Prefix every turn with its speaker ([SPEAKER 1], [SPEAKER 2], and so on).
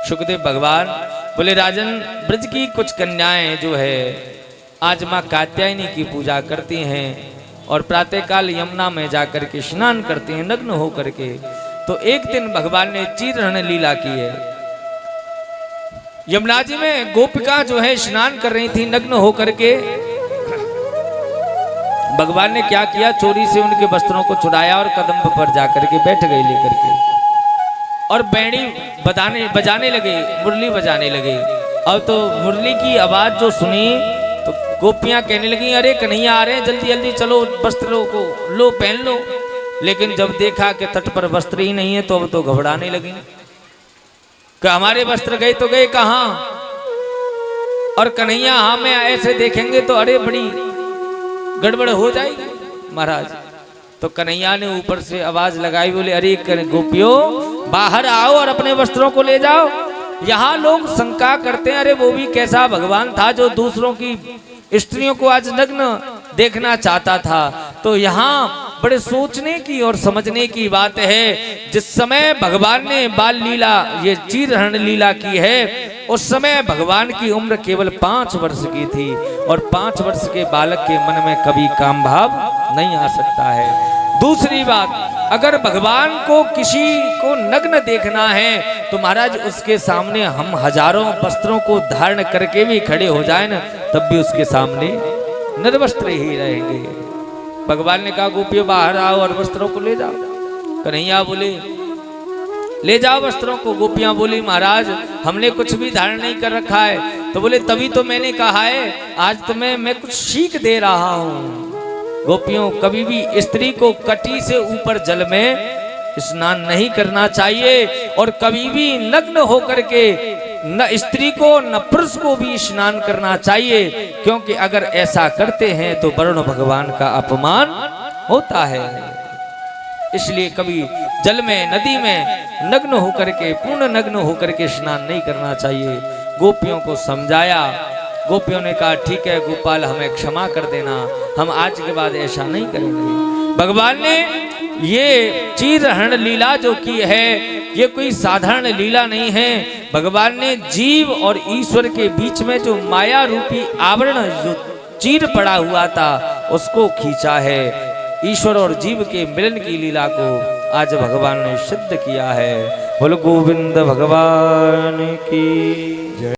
[SPEAKER 1] सुखदेव भगवान बोले राजन, ब्रज की कुछ कन्याएं जो है आज माँ कात्यायनी की पूजा करती हैं और प्रातःकाल यमुना में जाकर के स्नान करती हैं नग्न हो करके। तो एक दिन भगवान ने चीरहरण लीला की है। यमुना जी में गोपिका जो है स्नान कर रही थी नग्न हो करके। भगवान ने क्या किया, चोरी से उनके वस्त्रों को छुड़ाया और कदम पर जाकर के बैठ गए लेकर के, और बैंडी बजाने लगे, मुरली बजाने लगे। अब तो मुरली की आवाज जो सुनी तो गोपियां कहने लगी, अरे कन्हैया आ रहे हैं, जल्दी जल्दी चलो, वस्त्रों को लो पहन लो। लेकिन जब देखा कि तट पर वस्त्र ही नहीं है तो अब तो घबराने लगी कि हमारे वस्त्र गए तो गए कहाँ, और कन्हैया हमें ऐसे देखेंगे तो अरे बड़ी गड़बड़ हो जाएगी महाराज। तो कन्हैया ने ऊपर से आवाज लगाई, बोले अरे गोपियों बाहर आओ और अपने वस्त्रों को ले जाओ। यहाँ लोग शंका करते हैं, अरे वो भी कैसा भगवान था जो दूसरों की स्त्रियों को आज नग्न देखना चाहता था। तो यहाँ बड़े सोचने की और समझने की बात है। जिस समय भगवान ने बाल लीला ये चीरहरण लीला की है उस समय भगवान की उम्र केवल 5 वर्ष की थी, और 5 वर्ष के बालक के मन में कभी काम भाव नहीं आ सकता है। दूसरी बात, अगर भगवान को किसी को नग्न देखना है तो महाराज उसके सामने हम हजारों वस्त्रों को धारण करके भी खड़े हो जाए ना, तब भी उसके सामने निर्वस्त्र ही रहेंगे। भगवान ने कहा गोपियों बाहर आओ और वस्त्रों को ले जाओ। कन्हैया बोले ले जाओ वस्त्रों को। गोपियां बोली महाराज हमने कुछ भी धारण नहीं कर रखा है। तो बोले तभी तो मैंने कहा है आज तुम्हें मैं कुछ सीख दे रहा हूं। गोपियों, कभी भी स्त्री को कटी से ऊपर जल में स्नान नहीं करना चाहिए, और कभी भी नग्न होकर के न स्त्री को न पुरुष को भी स्नान करना चाहिए, क्योंकि अगर ऐसा करते हैं तो वरुण भगवान का अपमान होता है। इसलिए कभी जल में नदी में नग्न होकर के पूर्ण नग्न होकर के स्नान नहीं करना चाहिए। गोपियों को समझाया। गोपियों ने कहा ठीक है गोपाल हमें क्षमा कर देना, हम आज के बाद ऐसा नहीं करेंगे। भगवान ने ये चीरहरण लीला जो की है ये कोई साधारण लीला नहीं है। भगवान ने जीव और ईश्वर के बीच में जो माया रूपी आवरण जो चीर पड़ा हुआ था उसको खींचा है। ईश्वर और जीव के मिलन की लीला को आज भगवान ने सिद्ध किया है। बोलो गोविंद भगवान की जय।